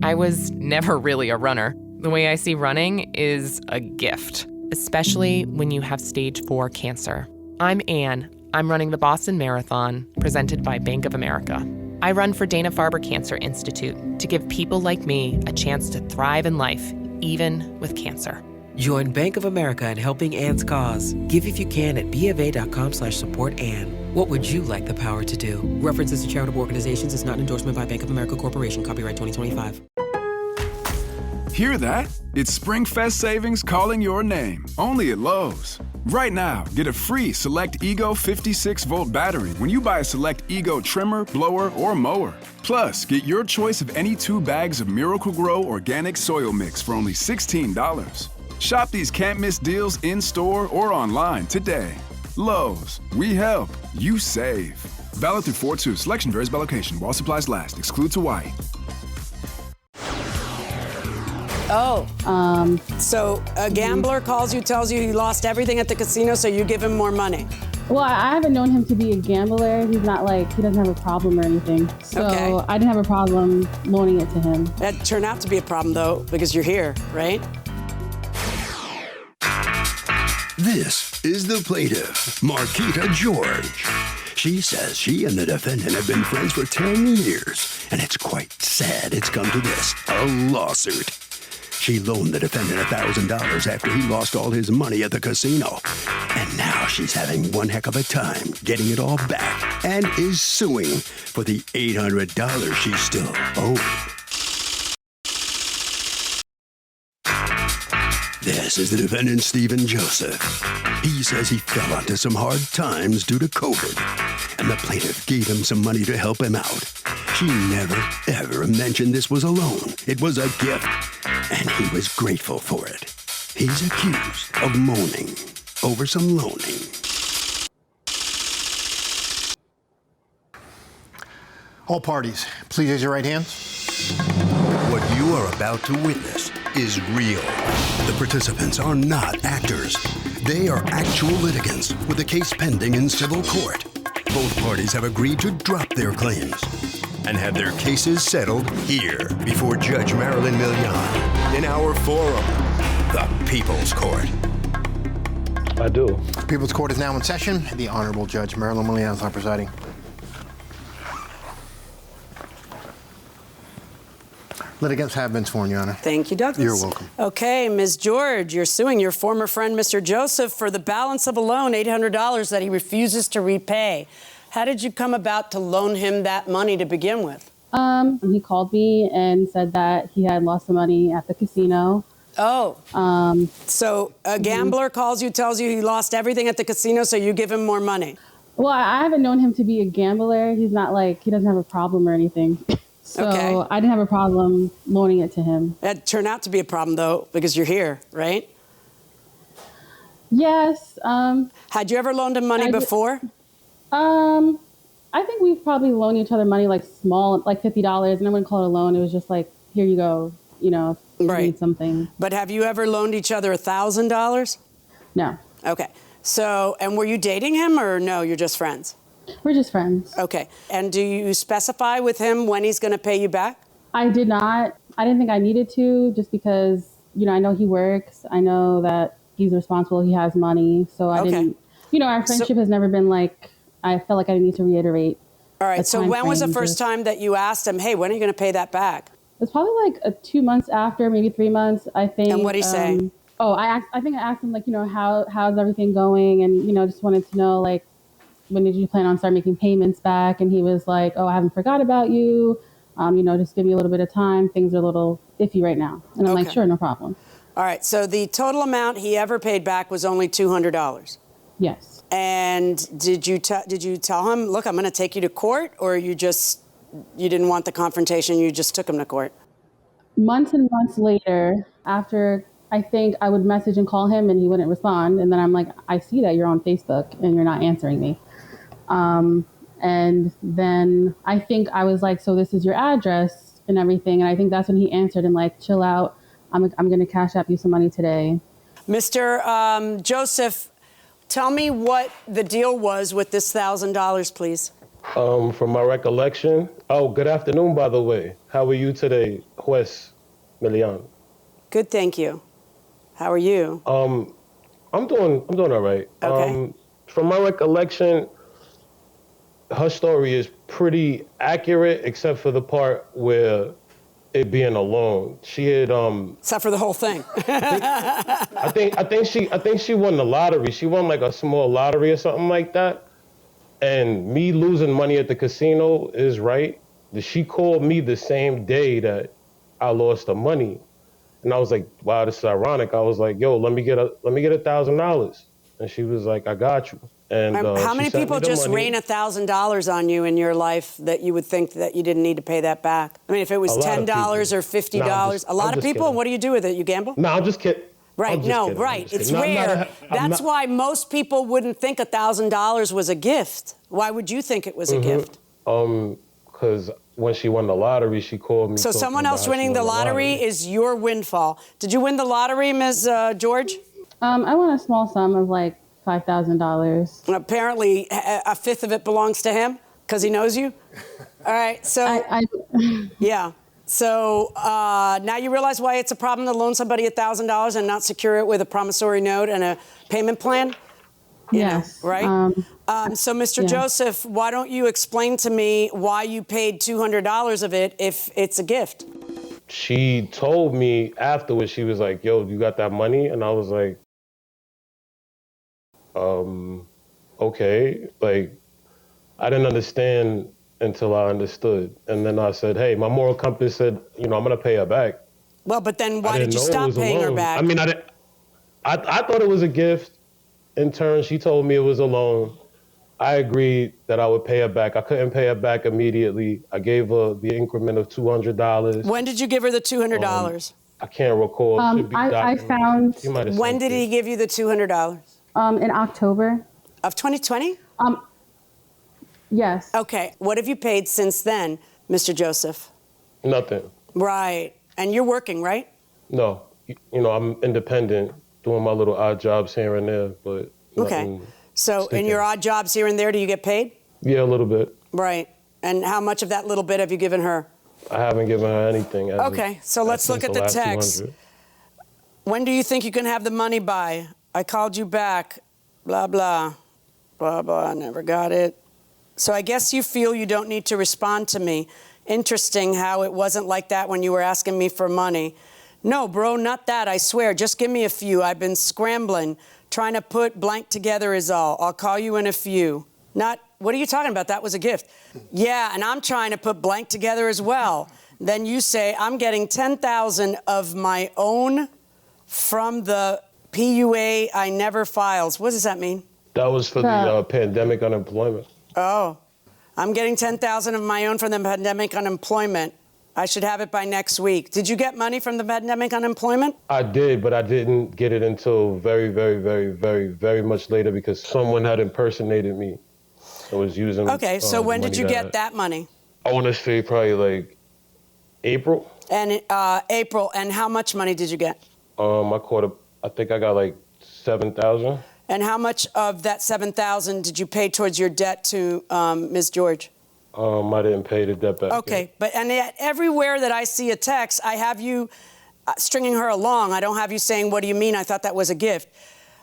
I was never really a runner. The way I see running is a gift, especially when you have stage 4 cancer. I'm Anne. I'm running the Boston Marathon, presented by Bank of America. I run for Dana-Farber Cancer Institute to give people like me a chance to thrive in life, even with cancer. Join Bank of America in helping Anne's cause. Give if you can at BofA.com/supportAnne. What would you like the power to do? References to charitable organizations is not an endorsement by Bank of America Corporation. Copyright 2025. Hear that? It's SpringFest savings calling your name. Only at Lowe's. Right now, get a free Select Ego 56-volt battery when you buy a Select Ego trimmer, blower, or mower. Plus, get your choice of any 2 bags of Miracle-Gro organic soil mix for only $16. Shop these can't-miss deals in-store or online today. Lowe's. We help. You save. Valid through 4/2. Selection varies by location. While supplies last. Excludes Hawaii. Oh. So a gambler calls you, tells you he lost everything at the casino, so you give him more money. Well, I haven't known him to be a gambler. He's not he doesn't have a problem or anything. So okay. I didn't have a problem loaning it to him. That turned out to be a problem, though, because you're here, right? This is the plaintiff, Marquita George. She says she and the defendant have been friends for 10 years, and it's quite sad it's come to this, a lawsuit. She loaned the defendant $1,000 after he lost all his money at the casino. And now she's having one heck of a time getting it all back and is suing for the $800 she still owed. This is the defendant, Stephen Joseph. He says he fell onto some hard times due to COVID, and the plaintiff gave him some money to help him out. She never, ever mentioned this was a loan. It was a gift, and he was grateful for it. He's accused of moaning over some loaning. All parties, please raise your right hands. What you are about to witness is real. The participants are not actors. They are actual litigants with a case pending in civil court. Both parties have agreed to drop their claims and have their cases settled here before Judge Marilyn Milian in our forum, the People's Court. I do. People's Court is now in session. The Honorable Judge Marilyn Milian is now presiding. Litigants have been sworn, Your Honor. Thank you, Douglas. You're welcome. Okay, Ms. George, you're suing your former friend, Mr. Joseph, for the balance of a loan, $800, that he refuses to repay. How did you come about to loan him that money to begin with? He called me and said that he had lost the money at the casino. Oh. So a gambler calls you, tells you he lost everything at the casino, so you give him more money. Well, I haven't known him to be a gambler. He's not he doesn't have a problem or anything. So okay. I didn't have a problem loaning it to him. That turned out to be a problem, though, because you're here, right? Yes. Had you ever loaned him money before? I think we've probably loaned each other money small, $50, and I wouldn't call it a loan. It was just here you go, if you need something. But have you ever loaned each other $1,000? No. Okay. So, and were you dating him, or no, you're just friends? We're just friends. Okay. And do you specify with him when he's going to pay you back? I did not. I didn't think I needed to, just because, I know he works. I know that he's responsible. He has money. So I didn't, our friendship has never been I felt like I didn't need to reiterate. All right. So when was the first time that you asked him, hey, when are you going to pay that back? It was probably 2 months after, maybe 3 months, I think. And what did he say? I think I asked him, how's everything going? And, just wanted to know, when did you plan on start making payments back? And he was like, I haven't forgot about you. Just give me a little bit of time. Things are a little iffy right now. And I'm sure, no problem. All right. So the total amount he ever paid back was only $200. Yes. And did you tell him, look, I'm going to take you to court, or you didn't want the confrontation, you just took him to court? Months and months later, after I think I would message and call him and he wouldn't respond. And then I'm like, I see that you're on Facebook and you're not answering me. And then I think I was like, so this is your address and everything. And I think that's when he answered and chill out. I'm going to cash app you some money today. Mr. Joseph, tell me what the deal was with this $1,000, please. From my recollection. Oh, good afternoon, by the way. How are you today? Juez Milian. Good, thank you. How are you? I'm doing all right. Okay. From my recollection, her story is pretty accurate, except for the part where it being a loan. She had Except for the whole thing. I think she won the lottery. She won like a small lottery or something like that. And me losing money at the casino is right. She called me the same day that I lost the money. And I was like, wow, this is ironic. I was like, yo, let me get $1,000. And she was like, I got you. And how many people just rain $1,000 on you in your life that you would think that you didn't need to pay that back? I mean, if it was $10 or $50, a lot of people, kidding. What do you do with it? You gamble? No, I'm just kidding. Right, right. It's rare. That's why most people wouldn't think $1,000 was a gift. Why would you think it was a gift? Because when she won the lottery, she called me. So someone else winning the lottery is your windfall. Did you win the lottery, Ms. George? I won a small sum of like $5,000. And apparently, a fifth of it belongs to him because he knows you. All right, so yeah. So now you realize why it's a problem to loan somebody $1,000 and not secure it with a promissory note and a payment plan? Yes. Right? So, Mr. Joseph, why don't you explain to me why you paid $200 of it if it's a gift? She told me afterwards, she was like, yo, you got that money? And I was like, okay. Like, I didn't understand until I understood. And then I said, hey, my moral compass said, I'm going to pay her back. Well, but then why did you stop paying her back? I mean, I thought it was a gift. In turn, she told me it was a loan. I agreed that I would pay her back. I couldn't pay her back immediately. I gave her the increment of $200. When did you give her the $200? I can't recall. I found. When did he give you the $200? In October. Of 2020? Yes. Okay. What have you paid since then, Mr. Joseph? Nothing. Right. And you're working, right? No. I'm independent, doing my little odd jobs here and there, but okay. So in your odd jobs here and there, do you get paid? Yeah, a little bit. Right. And how much of that little bit have you given her? I haven't given her anything. Okay. So let's look at the text. When do you think you can have the money by? I called you back. Blah, blah. Blah, blah. Never got it. So I guess you feel you don't need to respond to me. Interesting how it wasn't like that when you were asking me for money. No, bro, not that, I swear. Just give me a few. I've been scrambling, trying to put blank together is all. I'll call you in a few. Not, what are you talking about? That was a gift. Yeah, and I'm trying to put blank together as well. Then you say, I'm getting $10,000 of my own from the PUA I never files. What does that mean? That was for the pandemic unemployment. Oh, I'm getting $10,000 of my own from the pandemic unemployment. I should have it by next week. Did you get money from the pandemic unemployment? I did, but I didn't get it until very, very, very, very, very much later because someone had impersonated me. I was using. Okay, so when did you get that money? I want to say probably like April. And April, and how much money did you get? I think I got like $7,000. And how much of that $7,000 did you pay towards your debt to Ms. George? I didn't pay the debt back. Okay, but and yet everywhere that I see a text, I have you stringing her along. I don't have you saying, what do you mean? I thought that was a gift.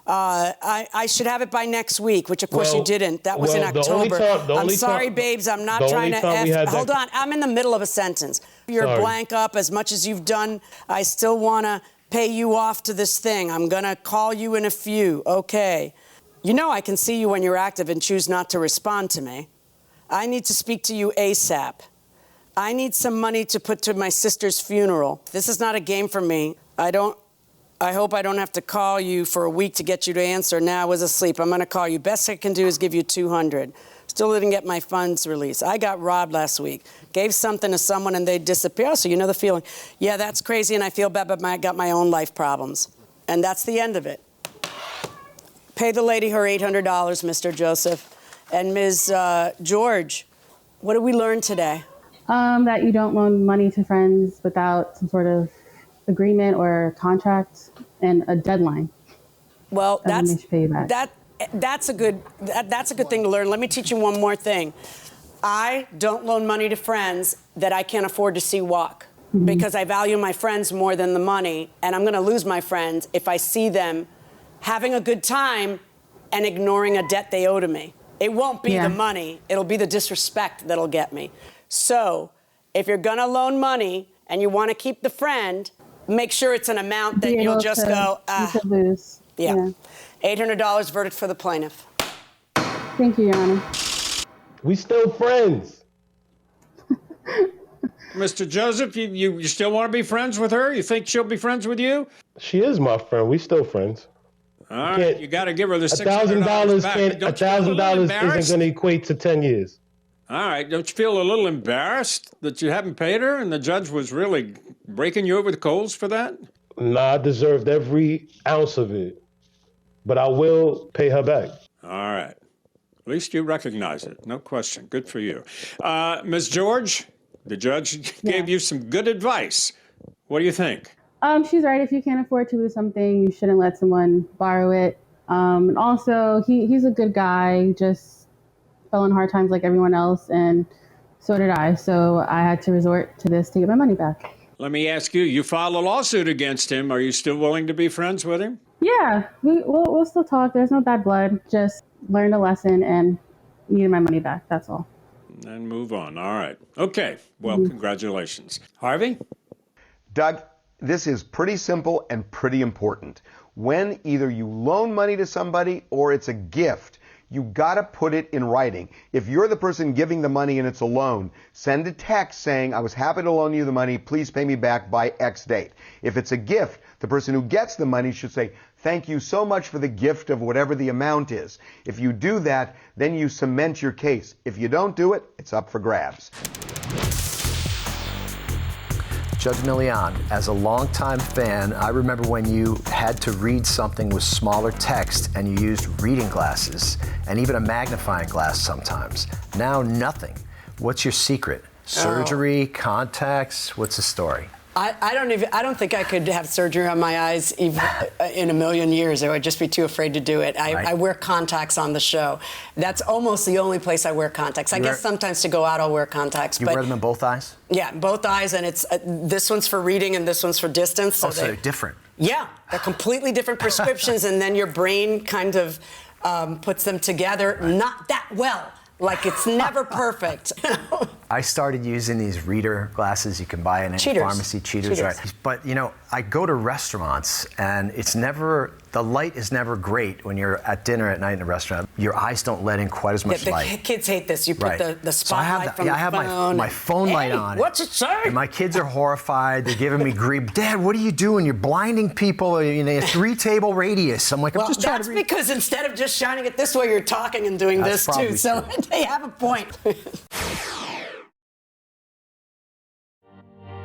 I should have it by next week, which of course you didn't. That was in October. I'm sorry, babes. I'm not trying to hold on. I'm in the middle of a sentence. You're blank up as much as you've done. I still want to pay you off to this thing. I'm going to call you in a few. Okay. I can see you when you're active and choose not to respond to me. I need to speak to you ASAP. I need some money to put to my sister's funeral. This is not a game for me. I hope I don't have to call you for a week to get you to answer. Now I was asleep. I'm going to call you. Best I can do is give you $200. Still didn't get my funds released. I got robbed last week. Gave something to someone and they disappear. Oh, so you know the feeling. Yeah, that's crazy and I feel bad, but I got my own life problems. And that's the end of it. Pay the lady her $800, Mr. Joseph. And Ms. George, what did we learn today? That you don't loan money to friends without some sort of agreement or contract and a deadline. Well, that's a good thing to learn. Let me teach you one more thing. I don't loan money to friends that I can't afford to see walk. because I value my friends more than the money, and I'm going to lose my friends if I see them having a good time and ignoring a debt they owe to me. It won't be the money. It'll be the disrespect that'll get me. So if you're going to loan money and you want to keep the friend, make sure it's an amount that you'll just go, you could lose. Yeah. $800 verdict for the plaintiff. Thank you, Your Honor. We still friends. Mr. Joseph, you still want to be friends with her? You think she'll be friends with you? She is my friend. We still friends. All right, you got to give her the $600 back. $1,000 isn't going to equate to 10 years. All right, don't you feel a little embarrassed that you haven't paid her and the judge was really breaking you over the coals for that? Nah, I deserved every ounce of it, but I will pay her back. All right. At least you recognize it. No question. Good for you. Ms. George, the judge gave you some good advice. What do you think? She's right. If you can't afford to lose something, you shouldn't let someone borrow it. And also, he's a good guy, just fell in hard times like everyone else, and so did I. So I had to resort to this to get my money back. Let me ask you, you filed a lawsuit against him. Are you still willing to be friends with him? Yeah, we'll still talk. There's no bad blood. Just learned a lesson and needed my money back. That's all. And move on. All right. Okay. Well, congratulations. Harvey? Doug, this is pretty simple and pretty important. When either you loan money to somebody or it's a gift, you gotta put it in writing. If you're the person giving the money and it's a loan, send a text saying, I was happy to loan you the money, please pay me back by X date. If it's a gift, the person who gets the money should say, thank you so much for the gift of whatever the amount is. If you do that, then you cement your case. If you don't do it, it's up for grabs. Judge Milian, as a longtime fan, I remember when you had to read something with smaller text and you used reading glasses and even a magnifying glass sometimes. Now, nothing. What's your secret? Surgery, contacts, what's the story? I don't think I could have surgery on my eyes even in a million years. I would just be too afraid to do it. I wear contacts on the show. That's almost the only place I wear contacts. I guess sometimes to go out I'll wear contacts. You wear them in both eyes? Yeah, both eyes, and it's this one's for reading and this one's for distance. So they're different. Yeah, they're completely different prescriptions, and then your brain kind of puts them together. Not that well. Like, it's never perfect. I started using these reader glasses you can buy in any pharmacy. Cheaters, right? But, you know, I go to restaurants, and it's never, the light is never great when you're at dinner at night in a restaurant. Your eyes don't let in quite as much light. The kids hate this. You put the spotlight from the phone. I have my phone light on. What's it say? And my kids are horrified. They're giving me grief. Dad, what are you doing? You're blinding people in a 3-table radius. I'm like, I'm just trying to read. That's because instead of just shining it this way, you're talking and doing this too. So they have a point.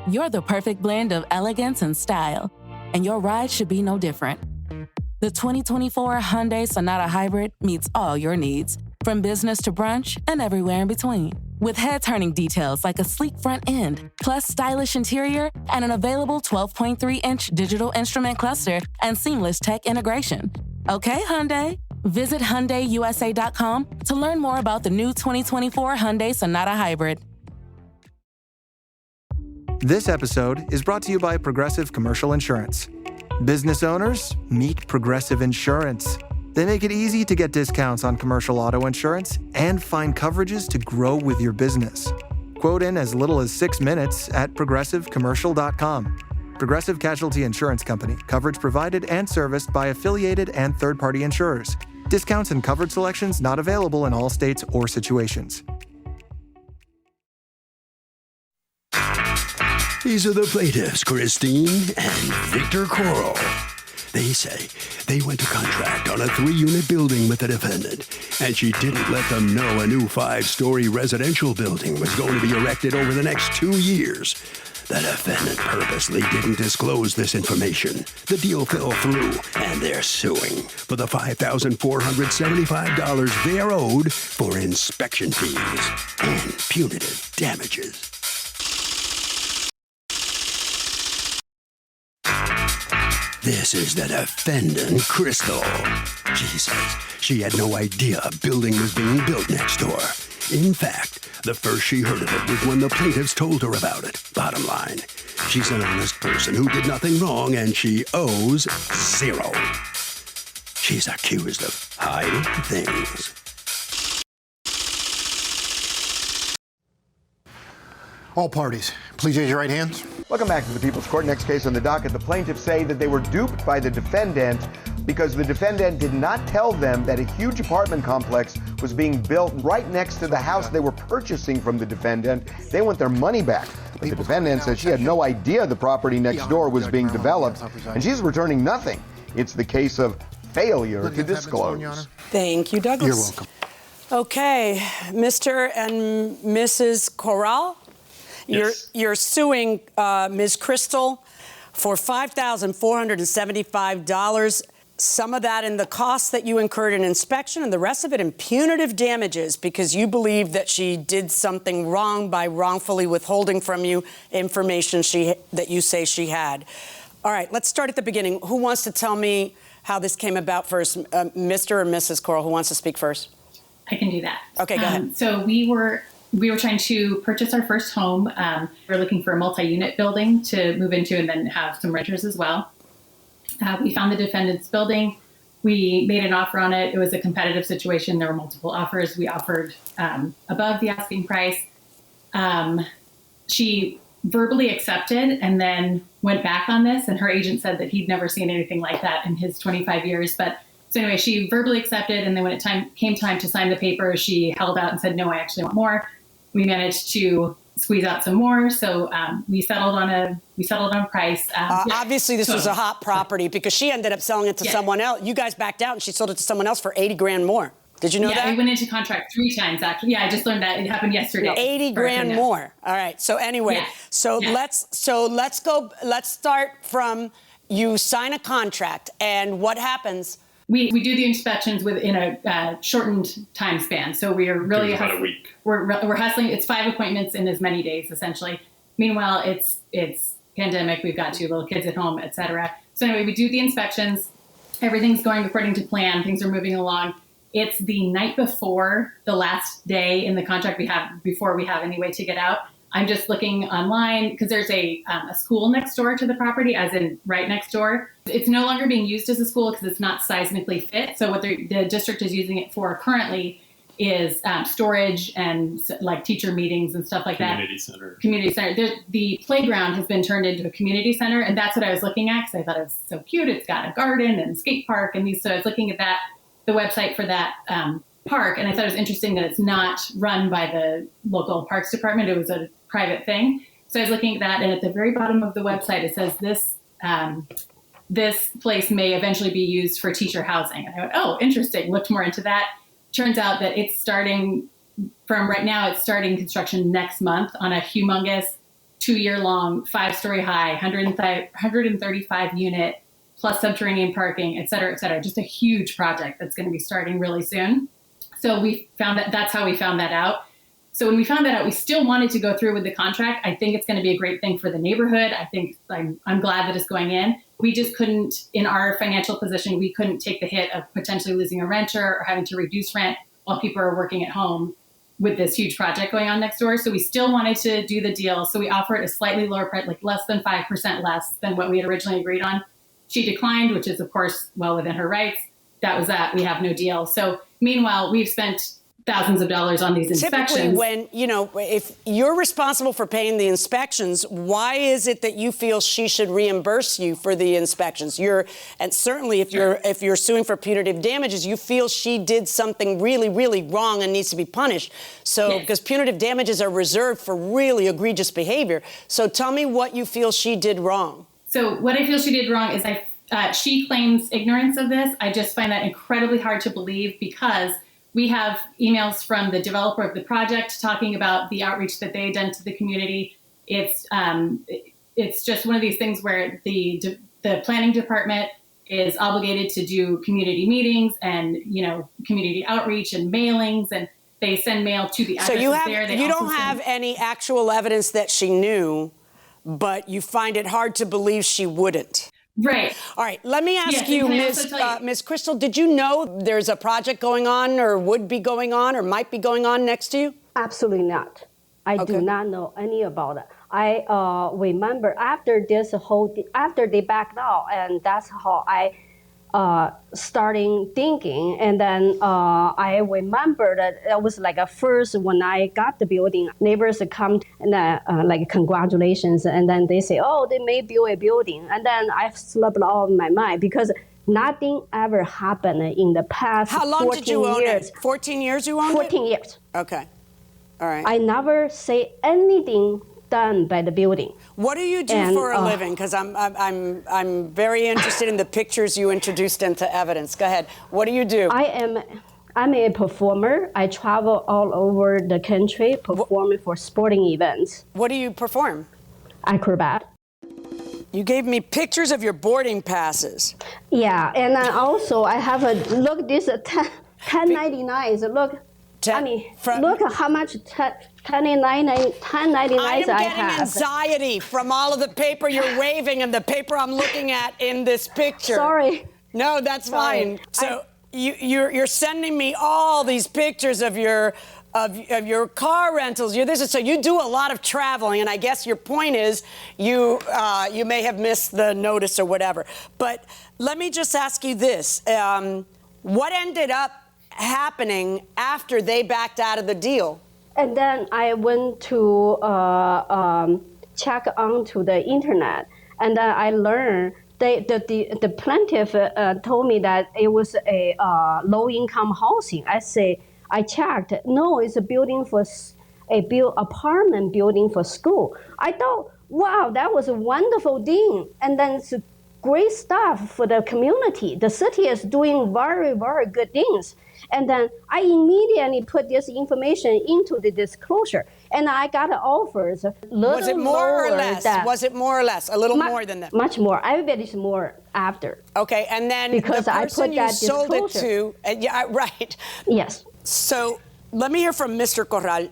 You're the perfect blend of elegance and style, and your ride should be no different. The 2024 Hyundai Sonata Hybrid meets all your needs, from business to brunch and everywhere in between. With head-turning details like a sleek front end, plus stylish interior, and an available 12.3-inch digital instrument cluster and seamless tech integration. Okay, Hyundai. Visit HyundaiUSA.com to learn more about the new 2024 Hyundai Sonata Hybrid. This episode is brought to you by Progressive Commercial Insurance. Business owners, meet Progressive Insurance. They make it easy to get discounts on commercial auto insurance and find coverages to grow with your business. Quote in as little as 6 minutes at progressivecommercial.com. Progressive Casualty Insurance Company. Coverage provided and serviced by affiliated and third-party insurers. Discounts and coverage selections not available in all states or situations. These are the plaintiffs, Christine and Victor Coral. They say they went to contract on a 3-unit building with the defendant, and she didn't let them know a new 5-story residential building was going to be erected over the next 2 years. The defendant purposely didn't disclose this information. The deal fell through, and they're suing for the $5,475 they're owed for inspection fees and punitive damages. This is the defendant, Crystal. She says she had no idea a building was being built next door. In fact, the first she heard of it was when the plaintiffs told her about it. Bottom line, she's an honest person who did nothing wrong, and she owes zero. She's accused of hiding things. All parties, please raise your right hands. Welcome back to the People's Court. Next case on the docket, the plaintiffs say that they were duped by the defendant because the defendant did not tell them that a huge apartment complex was being built right next to the house they were purchasing from the defendant. They want their money back. But the defendant says she had no idea the property next door was being developed, and she's returning nothing. It's the case of failure to disclose. Thank you, Douglas. You're welcome. Okay, Mr. and Mrs. Corral, Yes. you're suing Ms. Crystal for $5,475. Some of that in the costs that you incurred in inspection, and the rest of it in punitive damages because you believe that she did something wrong by wrongfully withholding from you information that you say she had. All right, let's start at the beginning. Who wants to tell me how this came about first? Mr. or Mrs. Corral, who wants to speak first? I can do that. Okay, go ahead. So we were trying to purchase our first home. We were looking for a multi-unit building to move into and then have some renters as well. We found the defendant's building. We made an offer on it. It was a competitive situation. There were multiple offers. We offered above the asking price. She verbally accepted and then went back on this. And her agent said that he'd never seen anything like that in his 25 years. But so anyway, she verbally accepted. And then when it came time to sign the paper, she held out and said, no, I actually want more. We managed to squeeze out some more. So we settled on a price. Obviously, this was a hot property because she ended up selling it to someone else. You guys backed out and she sold it to someone else for $80,000 more. Did you know that? Yeah, we went into contract 3 times, actually. Yeah, I just learned that. It happened yesterday. $80,000 more. All right. So anyway, let's start from you sign a contract and what happens? We do the inspections within a shortened time span. So we are really about a week. We're hustling. It's 5 appointments in as many days, essentially. Meanwhile, it's pandemic. We've got 2 little kids at home, et cetera. So anyway, we do the inspections. Everything's going according to plan. Things are moving along. It's the night before the last day in the contract before we have any way to get out. I'm just looking online because there's a school next door to the property, as in right next door. It's no longer being used as a school because it's not seismically fit. So what the district is using it for currently is storage and like teacher meetings and stuff like Community that. center. Community center. The playground has been turned into a community center, and that's what I was looking at because I thought it was so cute. It's got a garden and skate park, and so I was looking at the website for that park, and I thought it was interesting that it's not run by the local parks department. It was a private thing. So I was looking at that, and at the very bottom of the website, it says this place may eventually be used for teacher housing. And I went, oh, interesting. Looked more into that. Turns out that it's starting construction next month on a humongous 2-year-long, 5-story high, 135 unit plus subterranean parking, et cetera, et cetera. Just a huge project that's going to be starting really soon. So we found that's how we found that out. So when we found that out, we still wanted to go through with the contract. I think it's going to be a great thing for the neighborhood. I think I'm glad that it's going in. We just couldn't, in our financial position, we couldn't take the hit of potentially losing a renter or having to reduce rent while people are working at home with this huge project going on next door. So we still wanted to do the deal. So we offered a slightly lower price, like less than 5% less than what we had originally agreed on. She declined, which is, of course, well within her rights. That was that. We have no deal. So meanwhile, we've spent thousands of dollars on these inspections. Typically, when, if you're responsible for paying the inspections, why is it that you feel she should reimburse you for the inspections? And certainly if you're suing for punitive damages, you feel she did something really, really wrong and needs to be punished. So, because punitive damages are reserved for really egregious behavior. So tell me what you feel she did wrong. So what I feel she did wrong is she claims ignorance of this. I just find that incredibly hard to believe because we have emails from the developer of the project talking about the outreach that they had done to the community. It's just one of these things where the planning department is obligated to do community meetings and community outreach and mailings, and they send mail to the addresses there. You don't have any actual evidence that she knew, but you find it hard to believe she wouldn't. Right. All right. Let me ask Yes, you, and can I also tell you- Ms. Crystal, did you know there's a project going on or would be going on or might be going on next to you? Absolutely not. I do not know any about it. I remember after after they backed out, and that's how I starting thinking. And then I remember that it was like a first when I got the building, neighbors come and like congratulations, and then they say, oh, they may build a building, and then I slipped out of my mind because nothing ever happened in the past. How long did you own it? 14 years you owned it? 14 years. Okay. All right. I never say anything done by the building. What do you do for a living? Because I'm very interested in the pictures you introduced into evidence. Go ahead. What do you do? I'm a performer. I travel all over the country performing for sporting events. What do you perform? Acrobat. You gave me pictures of your boarding passes. Yeah, and then also I have a look. This 1099. Look. Look at how much 1099 I am I getting have. anxiety from all of the paper you're waving and the paper I'm looking at in this picture. Sorry. No, that's Sorry. fine. So you're sending me all these pictures of your car rentals. So you do a lot of traveling, and I guess your point is you may have missed the notice or whatever. But let me just ask you this: what ended up happening after they backed out of the deal? And then I went to check onto the internet, and then I learned the plaintiff told me that it was a low-income housing. I checked. No, it's a building for apartment building for school. I thought, wow, that was a wonderful thing, and then it's great stuff for the community. The city is doing very, very good things. And then I immediately put this information into the disclosure, and I got offers. Was it more or less? Was it more or less? A little more than that? Much more. I bet it's more after. Okay, and then because the I person put that you sold disclosure. it to, yeah, right. Yes. So let me hear from Mr. Corral.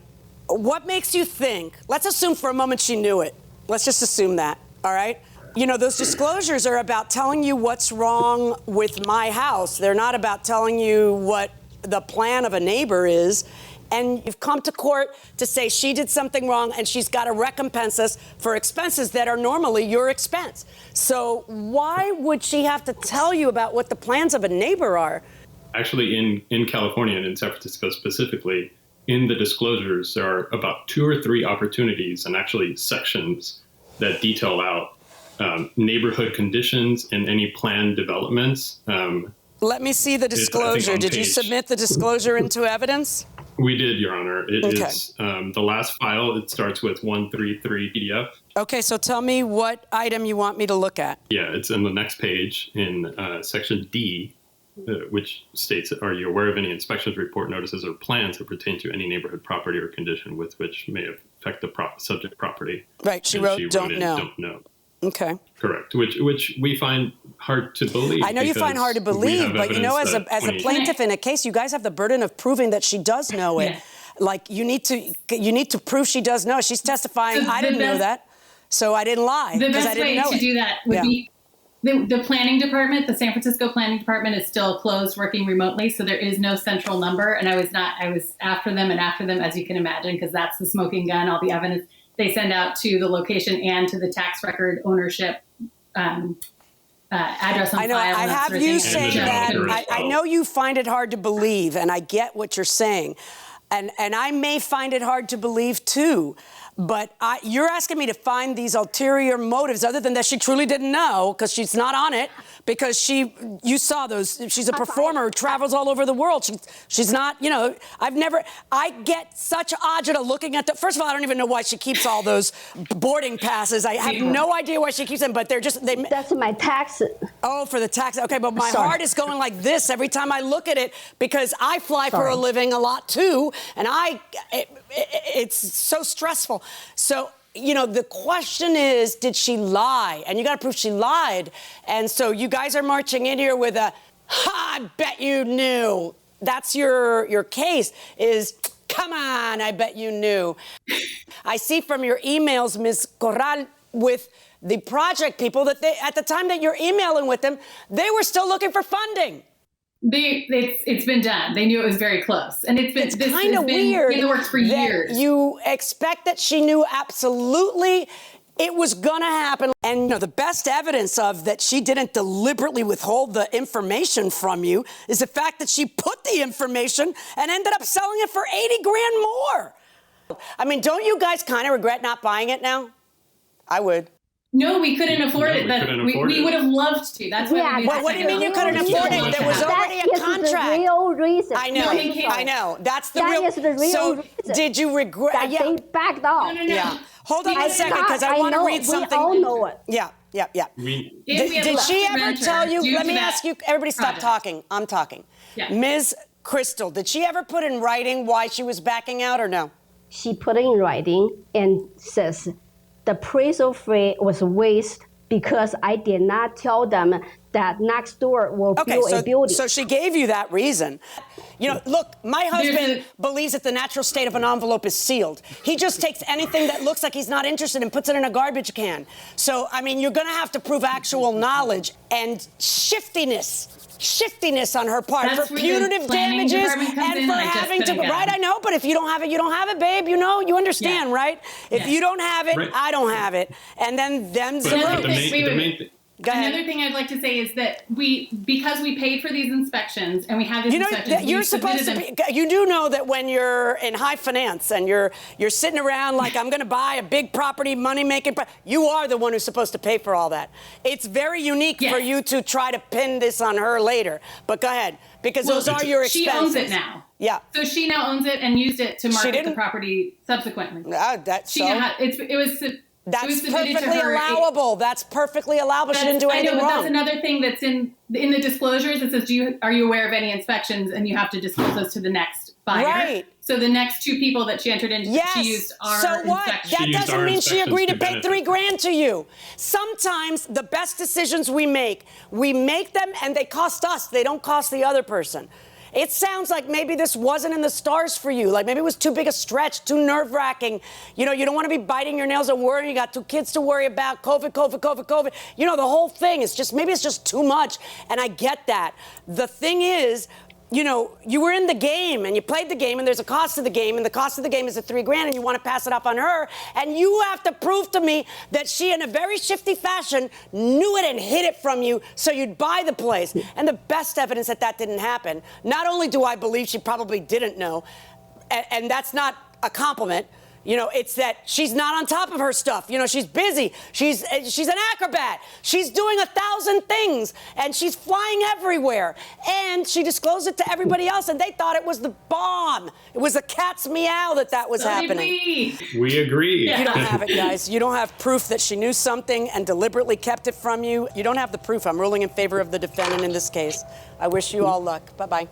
What makes you think? Let's assume for a moment she knew it. Let's just assume that. All right. You know, those disclosures are about telling you what's wrong with my house. They're not about telling you what the plan of a neighbor is. And you've come to court to say she did something wrong and she's got to recompense us for expenses that are normally your expense. So why would she have to tell you about what the plans of a neighbor are? Actually, in California and in San Francisco specifically, in the disclosures, there are about 2 or 3 opportunities and actually sections that detail out neighborhood conditions and any planned developments. Let me see the disclosure. Did you submit the disclosure into evidence? We did, Your Honor. It is the last file. It starts with 133 PDF. Okay, so tell me what item you want me to look at. Yeah, it's in the next page in section D, which states, are you aware of any inspections, report, notices, or plans that pertain to any neighborhood property or condition with which may affect the subject property? Right, she wrote don't know. Don't know. Okay. Correct, which we find hard to believe. I know you find hard to believe, but you know, as a plaintiff in a case, you guys have the burden of proving that she does know it. Yeah. Like you need to prove she does know. She's testifying. So I didn't know that, so I didn't lie because I didn't know it. The best way to do that would be the planning department. The San Francisco planning department is still closed, working remotely, so there is no central number. And I was after them, as you can imagine, because that's the smoking gun. All the evidence they send out to the location and to the tax record ownership address on I know. file. I have you saying that. I know you find it hard to believe, and I get what you're saying. And I may find it hard to believe, too. But you're asking me to find these ulterior motives other than that she truly didn't know because she's not on it because you saw those. She's a performer who travels all over the world. She's not, you know, I get such agita looking at first of all, I don't even know why she keeps all those boarding passes. I have no idea why she keeps them, but that's my tax. Oh, for the tax. Okay, but my heart is going like this every time I look at it because I fly for a living a lot, too, and it's so stressful. So, you know, the question is, did she lie? And you got to prove she lied. And so you guys are marching in here with I bet you knew. That's your case is, come on, I bet you knew. I see from your emails, Ms. Corral, with the project people that at the time that you're emailing with them, they were still looking for funding. It's been done. They knew it was very close, and it's kind of weird in the works for years. You expect that she knew absolutely it was gonna happen, and the best evidence of that she didn't deliberately withhold the information from you is the fact that she put the information and ended up selling it for $80 grand more. I mean, don't you guys kind of regret not buying it now? I would. No, we couldn't afford it. We would have loved to. That's why. What do you mean you couldn't afford it? There was already a contract. The real reason. I know. That's the real. That is the real reason. Did you regret? That they backed off. No. Yeah. Hold on a second, because I want to read something. We all know it. Yeah. Did she ever tell you? Let me ask you. Everybody, stop talking. I'm talking. Yeah. Ms. Crystal, did she ever put in writing why she was backing out, or no? She put in writing and says the appraisal fee was a waste because I did not tell them that next door will build a building. So she gave you that reason. Look, my husband believes that the natural state of an envelope is sealed. He just takes anything that looks like he's not interested and puts it in a garbage can. So, I mean, you're going to have to prove actual knowledge and shiftiness on her part. That's for punitive damages and for having to. Right, I know, but if you don't have it, you don't have it, babe. You understand, right? If you don't have it, I don't have it. And then them's the rules. Another thing I'd like to say is that because we paid for these inspections and we have these inspections, you're supposed to be. You do know that when you're in high finance and you're sitting around like, I'm going to buy a big property, money making, you are the one who's supposed to pay for all that. It's very unique for you to try to pin this on her later. But go ahead, because those are your expenses. She owns it now. Yeah. So she now owns it and used it to market the property subsequently. That's perfectly allowable. That's perfectly allowable. She didn't do anything wrong. That's another thing that's in the disclosures. It says, are you aware of any inspections? And you have to disclose those to the next buyer. Right. So the next two people that she entered into, she used our So what? That doesn't mean she agreed to pay $3 grand to you. Sometimes the best decisions we make them and they cost us. They don't cost the other person. It sounds like maybe this wasn't in the stars for you. Like maybe it was too big a stretch, too nerve-wracking. You don't want to be biting your nails and worrying. You got 2 kids to worry about, COVID. The whole thing is maybe it's just too much. And I get that. The thing is, you were in the game and you played the game and there's a cost to the game and the cost of the game is $3 grand and you want to pass it off on her. And you have to prove to me that she, in a very shifty fashion, knew it and hid it from you so you'd buy the place. And the best evidence that didn't happen, not only do I believe she probably didn't know, and that's not a compliment, it's that she's not on top of her stuff. She's busy. She's an acrobat. She's doing 1,000 things, and she's flying everywhere. And she disclosed it to everybody else, and they thought it was the bomb. It was a cat's meow that was happening. We agree. You don't have it, guys. You don't have proof that she knew something and deliberately kept it from you. You don't have the proof. I'm ruling in favor of the defendant in this case. I wish you all luck. Bye-bye.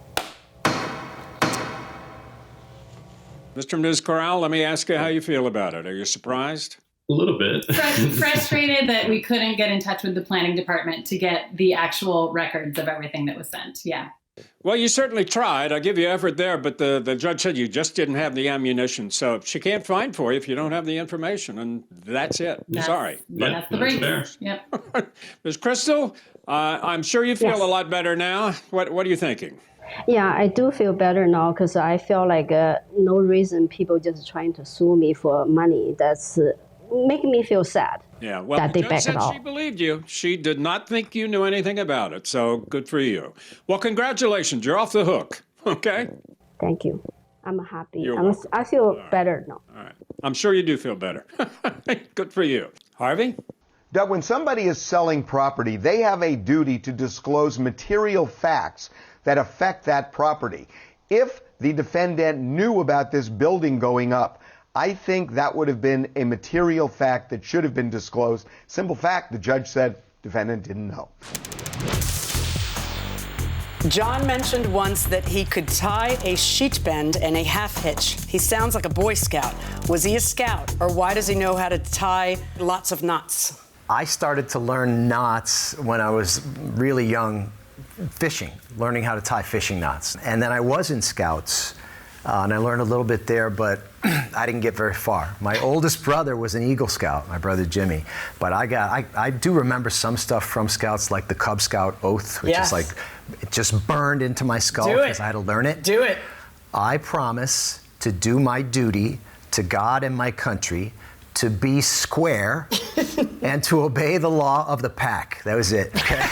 Mr. and Ms. Corral, let me ask you how you feel about it. Are you surprised? A little bit. Frustrated that we couldn't get in touch with the planning department to get the actual records of everything that was sent. Yeah. Well, you certainly tried. I give you effort there, but the judge said you just didn't have the ammunition. So she can't fine for you if you don't have the information, and that's it. Sorry. That's the break. Yep. Ms. Crystal, I'm sure you feel a lot better now. What are you thinking? Yeah, I do feel better now because I feel like no reason people just trying to sue me for money. That's making me feel sad. Yeah, well, that the they judge back said it off. she believed you. She did not think you knew anything about it, so good for you. Well, congratulations. You're off the hook, okay? Thank you. I'm happy. I feel better now. All right. I'm sure you do feel better. Good for you. Harvey? Doug, when somebody is selling property, they have a duty to disclose material facts that affect that property. If the defendant knew about this building going up, I think that would have been a material fact that should have been disclosed. Simple fact, the judge said defendant didn't know. John mentioned once that he could tie a sheet bend and a half hitch. He sounds like a Boy Scout. Was he a scout, or why does he know how to tie lots of knots? I started to learn knots when I was really young, fishing, learning how to tie fishing knots. And then I was in Scouts And I learned a little bit there, but I didn't get very far. My oldest brother was an Eagle Scout, my brother Jimmy. But I do remember some stuff from Scouts, like the Cub Scout oath, which is like, it just burned into my skull because I had to learn it. Do it. I promise to do my duty to God and my country, to be square, and to obey the law of the pack. That was it, okay?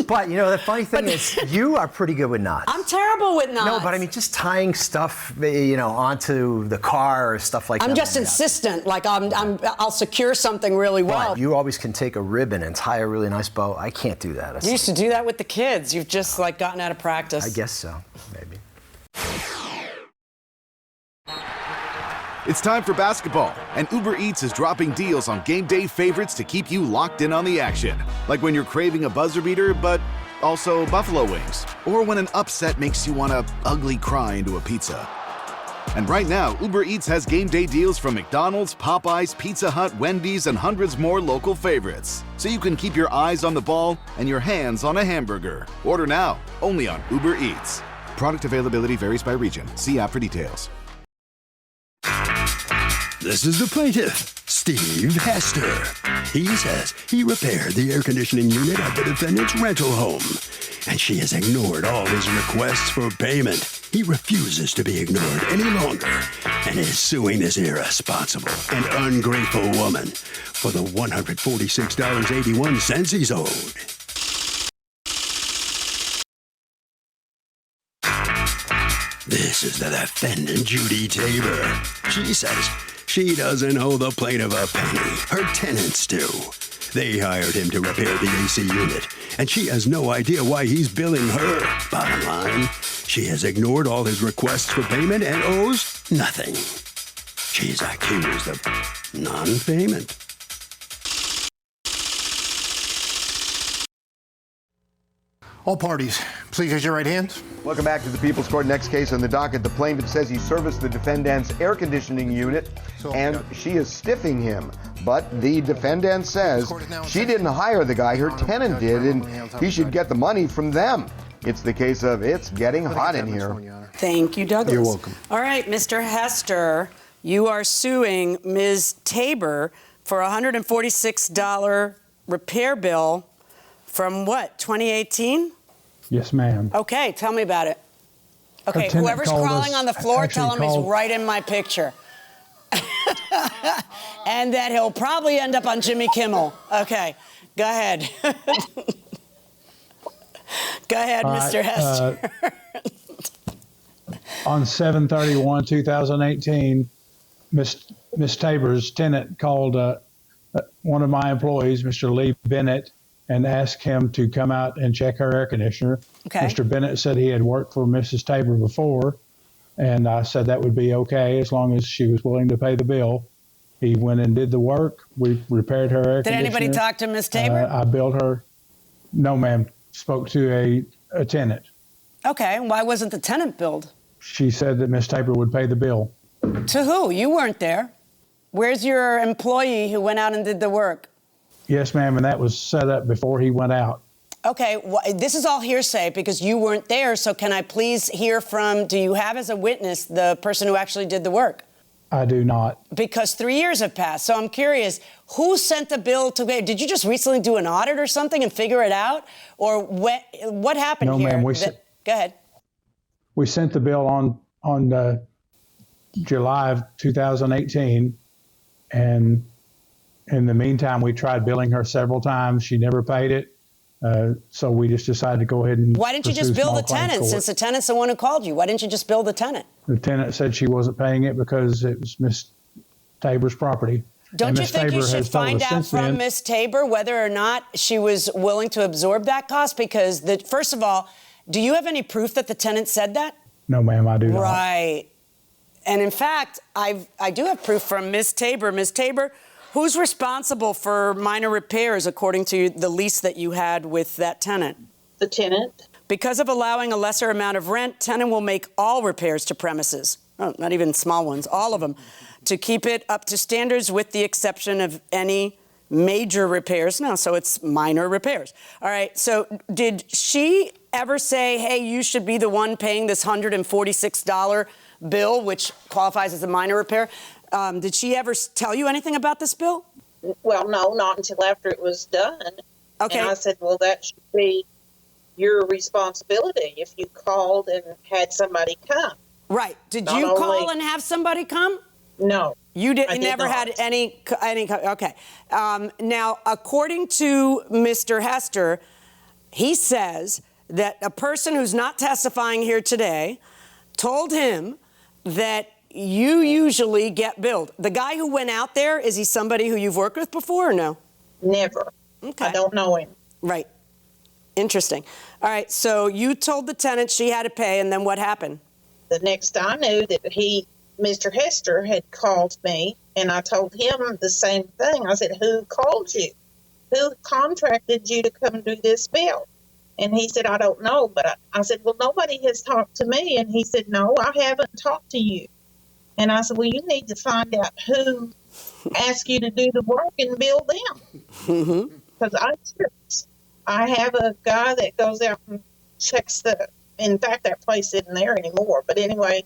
But, you know, the funny thing is, you are pretty good with knots. I'm terrible with knots. No, but I mean, just tying stuff, you know, onto the car or stuff like that. I'm just insistent. Like, I'll secure something really well. But you always can take a ribbon and tie a really nice bow. I can't do that. You used to do that with the kids. You've just, like, gotten out of practice. I guess so, maybe. It's time for basketball, and Uber Eats is dropping deals on game day favorites to keep you locked in on the action. Like when you're craving a buzzer beater, but also buffalo wings. Or when an upset makes you want to ugly cry into a pizza. And right now, Uber Eats has game day deals from McDonald's, Popeyes, Pizza Hut, Wendy's, and hundreds more local favorites. So you can keep your eyes on the ball and your hands on a hamburger. Order now, only on Uber Eats. Product availability varies by region. See app for details. This is the plaintiff, Steve Hester. He says he repaired the air conditioning unit at the defendant's rental home, and she has ignored all his requests for payment. He refuses to be ignored any longer and is suing this irresponsible and ungrateful woman for the $146.81 he's owed. This is the defendant, Judy Tabor. She says she doesn't owe the plaintiff a penny. Her tenants do. They hired him to repair the AC unit, and she has no idea why he's billing her. Bottom line, she has ignored all his requests for payment and owes nothing. She's accused of non-payment. All parties, please raise your right hands. Welcome back to the People's Court. Next case on the docket. The plaintiff says he serviced the defendant's air conditioning unit and she is stiffing him. But the defendant says she didn't hire the guy, her tenant did, and he should get the money from them. It's the case of it's getting hot in here. Thank you, Douglas. You're welcome. All right, Mr. Hester, you are suing Ms. Tabor for a $146 repair bill from what, 2018? Yes, ma'am. Okay, tell me about it. Okay, tenant whoever's called crawling us- on the floor, actually tell him he's called- right in my picture. And that he'll probably end up on Jimmy Kimmel. Okay, go ahead. Go ahead, All right, Mr. Hester. On 7/31/2018, Miss Tabor's tenant called one of my employees, Mr. Lee Bennett, and asked him to come out and check her air conditioner. Okay. Mr. Bennett said he had worked for Mrs. Tabor before, and I said that would be okay as long as she was willing to pay the bill. He went and did the work. We repaired her air Did conditioner. anybody talk to Ms. Tabor? I billed her. No, ma'am. Spoke to a tenant. Okay, why wasn't the tenant billed? She said that Miss Tabor would pay the bill. To who? You weren't there. Where's your employee who went out and did the work? Yes, ma'am, and that was set up before he went out. Okay, this is all hearsay because you weren't there, so can I please hear from, do you have as a witness the person who actually did the work? I do not. Because 3 years have passed, so I'm curious, who sent the bill to, did you just recently do an audit or something and figure it out? Or what happened No, here? ma'am, Go ahead. We sent the bill on July of 2018, and in the meantime, we tried billing her several times. She never paid it. So we just decided to go ahead and Why didn't you just bill the tenant since the tenant's the one who called you? Why didn't you just bill the tenant? The tenant said she wasn't paying it because it was Miss Tabor's property. Don't you think you should find out from Miss Tabor whether or not she was willing to absorb that cost? Because, first of all, do you have any proof that the tenant said that? No, ma'am, I do not. Right. And in fact, I do have proof from Miss Tabor. Miss Tabor, who's responsible for minor repairs according to the lease that you had with that tenant? The tenant. Because of allowing a lesser amount of rent, tenant will make all repairs to premises, not even small ones, all of them, to keep it up to standards with the exception of any major repairs. No, so it's minor repairs. All right, so did she ever say, hey, you should be the one paying this $146 bill, which qualifies as a minor repair. Did she ever tell you anything about this bill? Well, no, not until after it was done. Okay. And I said, well, that should be your responsibility if you called and had somebody come. Right. Did Not you call only- and have somebody come? No. You I did never not. had any, okay. Now, according to Mr. Hester, he says that a person who's not testifying here today told him that you usually get billed. The guy who went out there, is he somebody who you've worked with before or no? Never. Okay. I don't know him. Right. Interesting. All right, so you told the tenant she had to pay, and then what happened? The next I knew that Mr. Hester had called me, and I told him the same thing. I said, who called you? Who contracted you to come do this bill? And he said, I don't know. But I said, well, nobody has talked to me. And he said, no, I haven't talked to you. And I said, well, you need to find out who asked you to do the work and bill them. Because I have a guy that goes out and checks in fact, that place isn't there anymore. But anyway,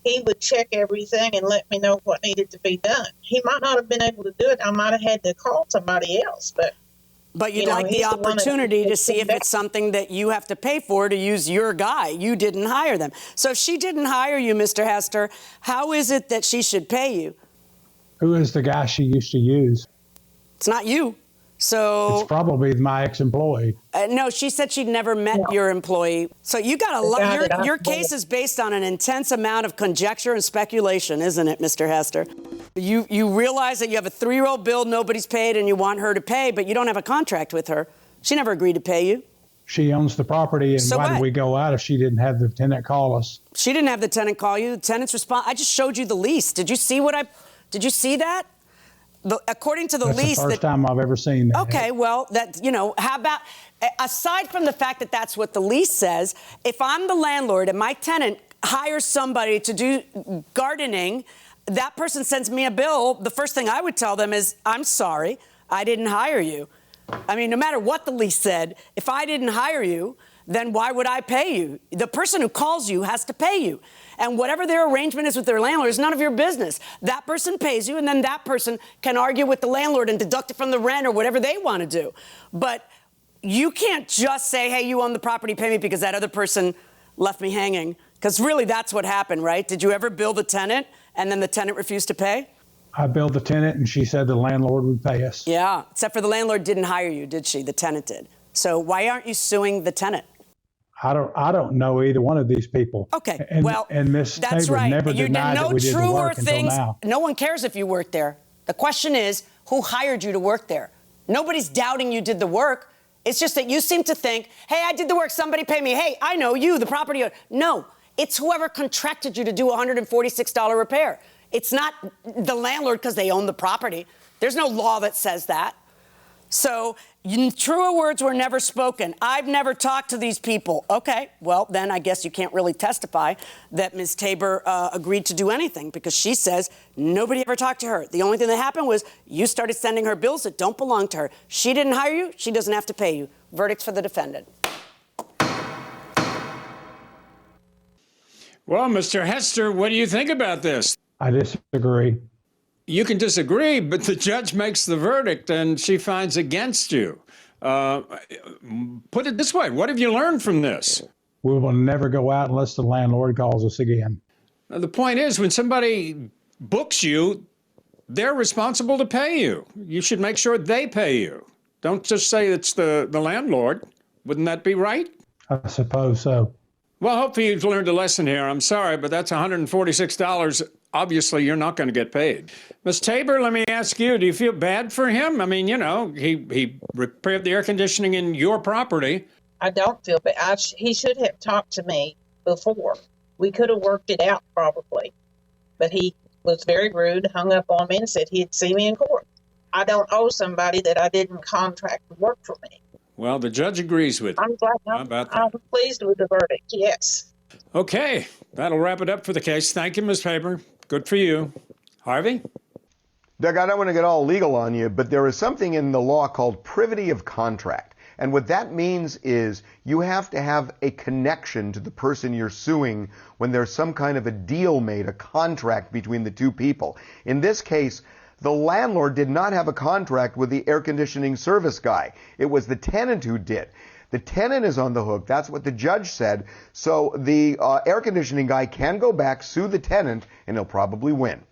he would check everything and let me know what needed to be done. He might not have been able to do it. I might have had to call somebody else. But you'd like the opportunity to see if it's something that you have to pay for to use your guy. You didn't hire them. So if she didn't hire you, Mr. Hester, how is it that she should pay you? Who is the guy she used to use? It's not you. So It's probably my ex-employee. no, she said she'd never met your employee. So you got a lot. Your case is based on an intense amount of conjecture and speculation, isn't it, Mr. Hester? You realize that you have a 3-year-old bill nobody's paid and you want her to pay, but you don't have a contract with her. She never agreed to pay you. She owns the property, and So why what? did we go out if she didn't have the tenant call us? She didn't have the tenant call you. The tenant's response. I just showed you the lease. Did you see Did you see that? According to the That's lease, the first time I've ever seen that. Okay, well, how about, aside from the fact that that's what the lease says, if I'm the landlord and my tenant hires somebody to do gardening, that person sends me a bill, the first thing I would tell them is, I'm sorry, I didn't hire you. I mean, no matter what the lease said, if I didn't hire you, then why would I pay you? The person who calls you has to pay you. And whatever their arrangement is with their landlord is none of your business. That person pays you, and then that person can argue with the landlord and deduct it from the rent or whatever they want to do. But you can't just say, hey, you own the property, pay me because that other person left me hanging. Because really, that's what happened, right? Did you ever bill the tenant, and then the tenant refused to pay? I billed the tenant, and she said the landlord would pay us. Yeah, except for the landlord didn't hire you, did she? The tenant did. So why aren't you suing the tenant? I don't know either one of these people. Okay, and Miss that's Tabor right. never You denied did that no we did the truer work until things. now. No one cares if you worked there. The question is, who hired you to work there? Nobody's doubting you did the work. It's just that you seem to think, hey, I did the work, somebody pay me. Hey, I know you, the property owner. No, it's whoever contracted you to do a $146 repair. It's not the landlord because they own the property. There's no law that says that. So truer words were never spoken. I've never talked to these people. Okay, well, then I guess you can't really testify that Ms. Tabor agreed to do anything because she says nobody ever talked to her. The only thing that happened was you started sending her bills that don't belong to her. She didn't hire you. She doesn't have to pay you. Verdicts for the defendant. Well, Mr. Hester, what do you think about this? I disagree. You can disagree, but the judge makes the verdict and she finds against you. Put it this way, what have you learned from this? We will never go out unless the landlord calls us again. Now, the point is, when somebody books you, they're responsible to pay you. You should make sure they pay you. Don't just say it's the landlord. Wouldn't that be right? I suppose so. Well, hopefully you've learned a lesson here. I'm sorry, but that's $146. Obviously, you're not going to get paid. Ms. Tabor, let me ask you, do you feel bad for him? I mean, he repaired the air conditioning in your property. I don't feel bad. He should have talked to me before. We could have worked it out probably. But he was very rude, hung up on me and said he'd see me in court. I don't owe somebody that I didn't contract to work for me. Well, the judge agrees with you. I'm glad. How about that? I'm pleased with the verdict, yes. Okay, that'll wrap it up for the case. Thank you, Ms. Tabor. Good for you. Harvey? Doug, I don't want to get all legal on you, but there is something in the law called privity of contract. And what that means is you have to have a connection to the person you're suing when there's some kind of a deal made, a contract between the two people. In this case, the landlord did not have a contract with the air conditioning service guy. It was the tenant who did. The tenant is on the hook. That's what the judge said. So the air conditioning guy can go back, sue the tenant, and he'll probably win.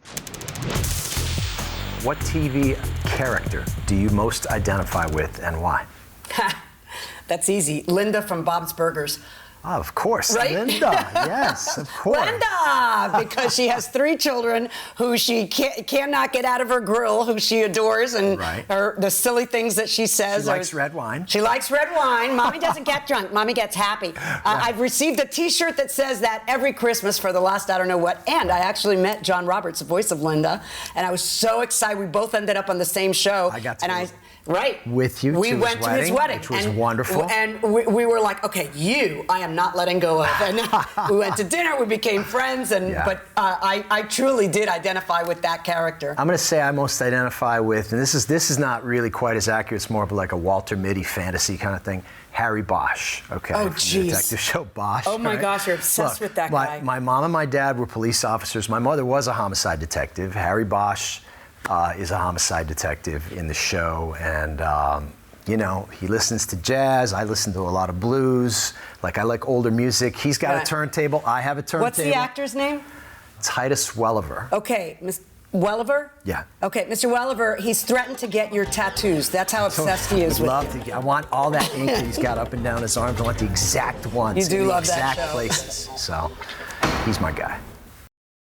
What TV character do you most identify with and why? That's easy. Linda from Bob's Burgers. Oh, of course. Right? Linda, yes, of course. Linda, because she has 3 children who she cannot get out of her grill, who she adores, and the silly things that she says. She likes red wine. She likes red wine. Mommy doesn't get drunk. Mommy gets happy. I've received a T-shirt that says that every Christmas for the last I don't know what, and I actually met John Roberts, the voice of Linda, and I was so excited. We both ended up on the same show. I got to with you we to went his to his wedding, which was wonderful. And we were like, okay, I am not letting go of. And we went to dinner, we became friends, but I truly did identify with that character. I'm going to say I most identify with, and this is not really quite as accurate. It's more of like a Walter Mitty fantasy kind of thing. Harry Bosch, okay? Oh, from the detective show Bosch. Oh my gosh, you're obsessed with that guy. My mom and my dad were police officers. My mother was a homicide detective. Harry Bosch is a homicide detective in the show, and he listens to jazz. I listen to a lot of blues. I like older music. He's got a turntable. I have a turntable. What's the actor's name? Titus Welliver. Okay, Miss Welliver? Yeah. Okay, Mr. Welliver, he's threatened to get your tattoos. That's how obsessed he is with you. I want all that ink that he's got up and down his arms. I want the exact ones. You do love that show. Exact places. So, he's my guy.